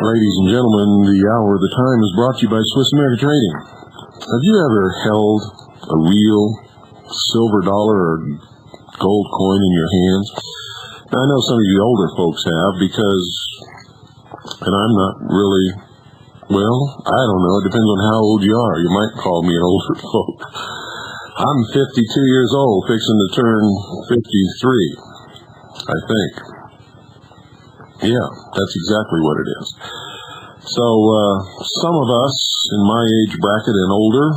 Ladies and gentlemen, the hour of the time is brought to you by Swiss America Trading. Have you ever held a real silver dollar or gold coin in your hands? Now, I know some of you older folks have because, and I'm not really, well, I don't know. It depends on how old you are. You might call me an older folk. I'm 52 years old, fixing to turn 53, I think. Yeah, that's exactly what it is. So, some of us in my age bracket and older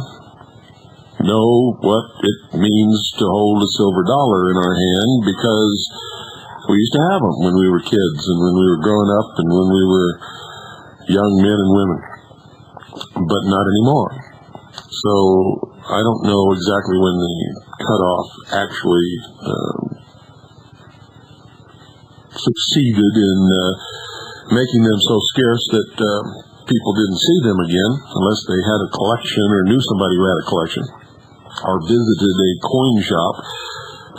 know what it means to hold a silver dollar in our hand because we used to have them when we were kids and when we were growing up and when we were young men and women, but not anymore. So, I don't know exactly when the cutoff actually succeeded in making them so scarce that people didn't see them again unless they had a collection or knew somebody who had a collection or visited a coin shop.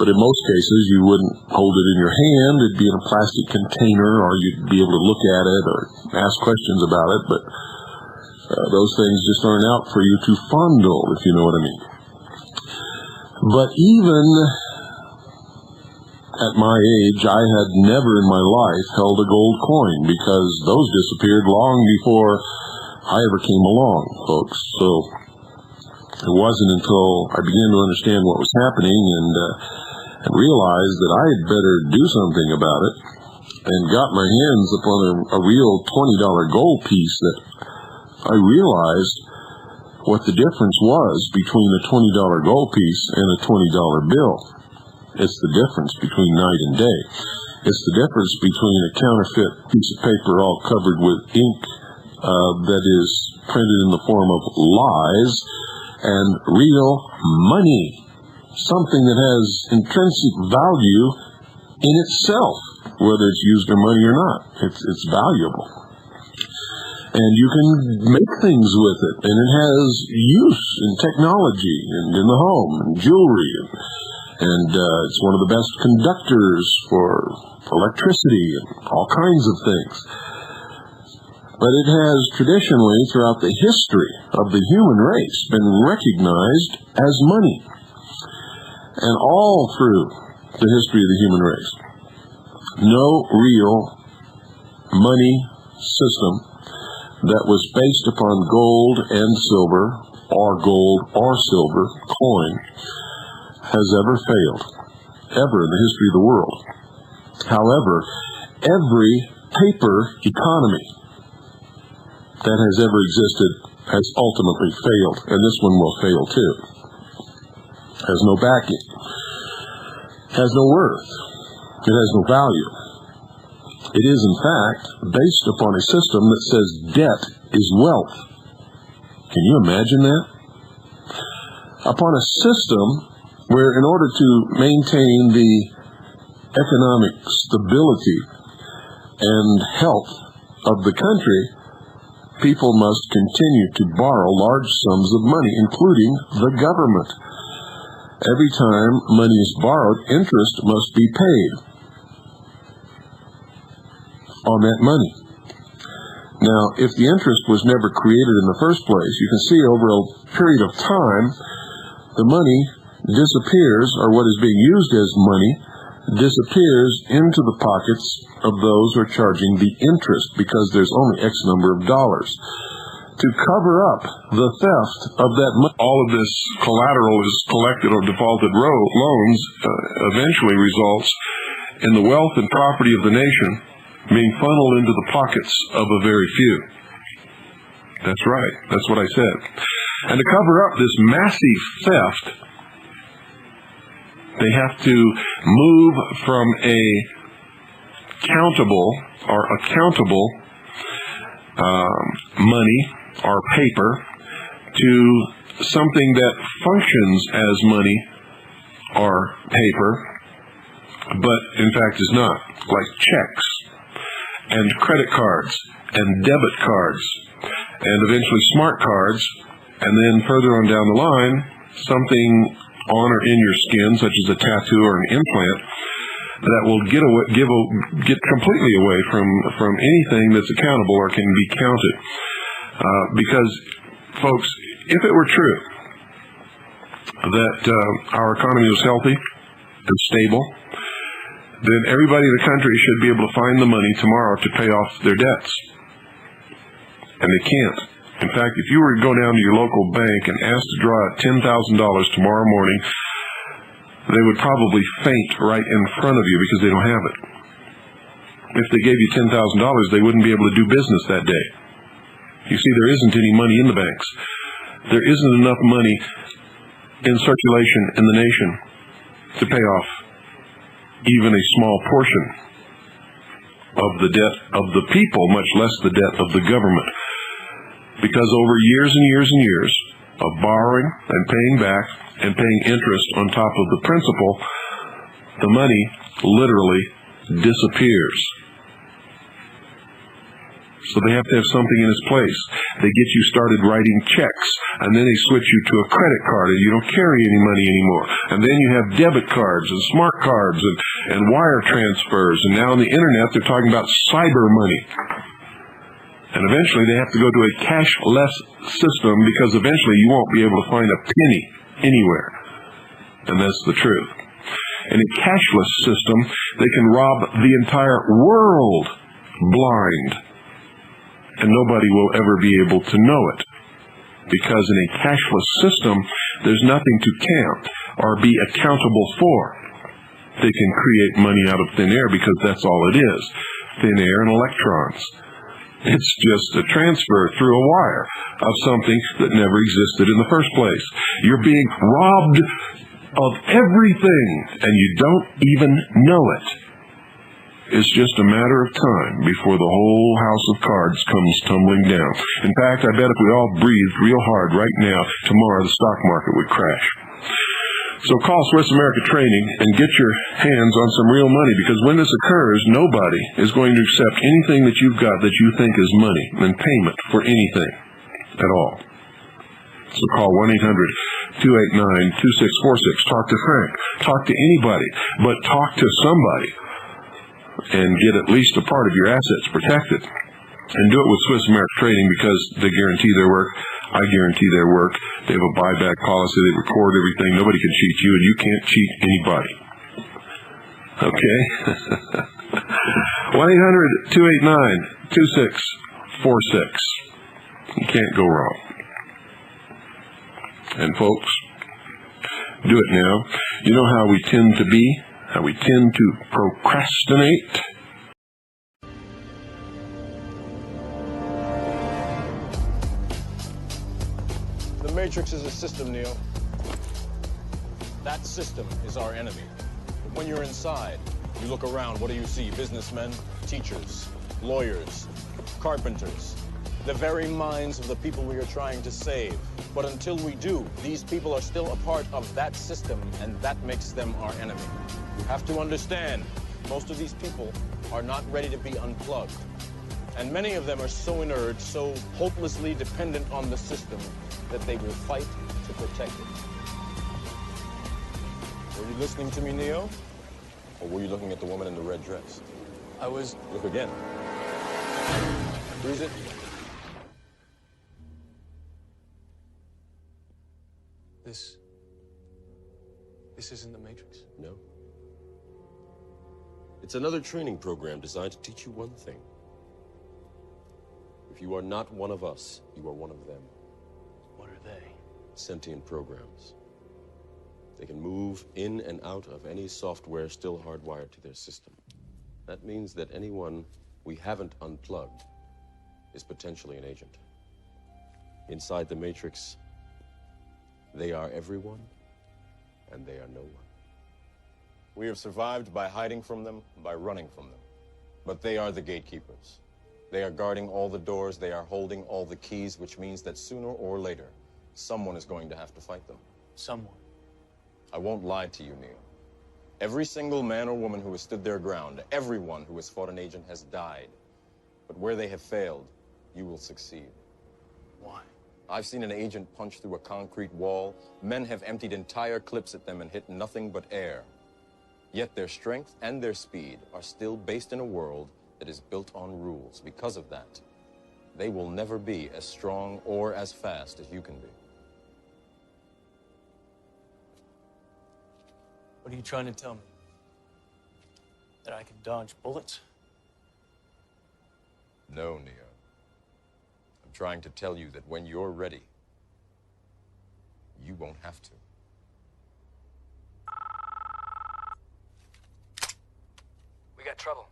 But in most cases, you wouldn't hold it in your hand. It'd be in a plastic container, or you'd be able to look at it or ask questions about it. But those things just aren't out for you to fondle, if you know what I mean. But even at my age, I had never in my life held a gold coin because those disappeared long before I ever came along, folks. So it wasn't until I began to understand what was happening and realized that I had better do something about it and got my hands upon a real $20 gold piece that I realized what the difference was between a $20 gold piece and a $20 bill. It's the difference between night and day. It's the difference between a counterfeit piece of paper all covered with ink that is printed in the form of lies and real money, something that has intrinsic value in itself, whether it's used or money or not. It's valuable. And you can make things with it, and it has use in technology and in the home and jewelry, and it's one of the best conductors for electricity and all kinds of things. But it has traditionally, throughout the history of the human race, been recognized as money. And all through the history of the human race, no real money system that was based upon gold and silver, or gold or silver coin, has ever failed, ever in the history of the world. However, every paper economy that has ever existed has ultimately failed, and this one will fail too. Has no backing, has no worth, it has no value. It is, in fact, based upon a system that says debt is wealth. Can you imagine that? Upon a system where in order to maintain the economic stability and health of the country, people must continue to borrow large sums of money, including the government. Every time money is borrowed, interest must be paid on that money. Now, if the interest was never created in the first place, you can see over a period of time, the money disappears, or what is being used as money disappears into the pockets of those who are charging the interest because there's only X number of dollars. To cover up the theft of that money, all of this collateral is collected on defaulted loans, eventually results in the wealth and property of the nation being funneled into the pockets of a very few. That's right. That's what I said. And to cover up this massive theft, they have to move from a countable or accountable money or paper to something that functions as money or paper, but in fact is not, like checks and credit cards and debit cards and eventually smart cards, and then further on down the line, something on or in your skin, such as a tattoo or an implant, that will get completely away from anything that's accountable or can be counted. Because, folks, if it were true that our economy was healthy and stable, then everybody in the country should be able to find the money tomorrow to pay off their debts. And they can't. In fact, if you were to go down to your local bank and ask to draw out $10,000 tomorrow morning, they would probably faint right in front of you because they don't have it. If they gave you $10,000, they wouldn't be able to do business that day. You see, there isn't any money in the banks. There isn't enough money in circulation in the nation to pay off even a small portion of the debt of the people, much less the debt of the government. Because over years and years and years of borrowing and paying back and paying interest on top of the principal, the money literally disappears. So they have to have something in its place. They get you started writing checks, and then they switch you to a credit card, and you don't carry any money anymore. And then you have debit cards and smart cards and wire transfers, and now on the internet they're talking about cyber money. And eventually they have to go to a cashless system because eventually you won't be able to find a penny anywhere. And that's the truth. In a cashless system, they can rob the entire world blind. And nobody will ever be able to know it. Because in a cashless system, there's nothing to count or be accountable for. They can create money out of thin air because that's all it is. Thin air and electrons. It's just a transfer through a wire of something that never existed in the first place. You're being robbed of everything, and you don't even know it. It's just a matter of time before the whole house of cards comes tumbling down. In fact, I bet if we all breathed real hard right now, tomorrow the stock market would crash. So call Swiss America Trading and get your hands on some real money, because when this occurs, nobody is going to accept anything that you've got that you think is money and payment for anything at all. So call 1-800-289-2646. Talk to Frank. Talk to anybody, but talk to somebody and get at least a part of your assets protected. And do it with Swiss America Trading because they guarantee their work. I guarantee their work. They have a buyback policy. They record everything. Nobody can cheat you, and you can't cheat anybody. Okay? 1-800-289-2646. You can't go wrong. And folks, do it now. You know how we tend to be? How we tend to procrastinate? The Matrix is a system, Neo. That system is our enemy. But when you're inside, you look around, what do you see? Businessmen, teachers, lawyers, carpenters, the very minds of the people we are trying to save. But until we do, these people are still a part of that system, and that makes them our enemy. You have to understand, most of these people are not ready to be unplugged. And many of them are so inert, so hopelessly dependent on the system, that they will fight to protect it. Were you listening to me, Neo? Or were you looking at the woman in the red dress? I was... Look again. Who is it? This isn't the Matrix. No. It's another training program designed to teach you one thing. If you are not one of us, you are one of them. What are they? Sentient programs. They can move in and out of any software still hardwired to their system. That means that anyone we haven't unplugged is potentially an agent. Inside the Matrix, they are everyone, and they are no one. We have survived by hiding from them, by running from them. But they are the gatekeepers. They are guarding all the doors, they are holding all the keys, which means that sooner or later, someone is going to have to fight them. Someone. I won't lie to you, Neo. Every single man or woman who has stood their ground, everyone who has fought an agent has died. But where they have failed, you will succeed. Why? I've seen an agent punch through a concrete wall. Men have emptied entire clips at them and hit nothing but air. Yet their strength and their speed are still based in a world that is built on rules. Because of that, they will never be as strong or as fast as you can be. What are you trying to tell me? That I can dodge bullets? No, Neo. I'm trying to tell you that when you're ready, you won't have to. We got trouble.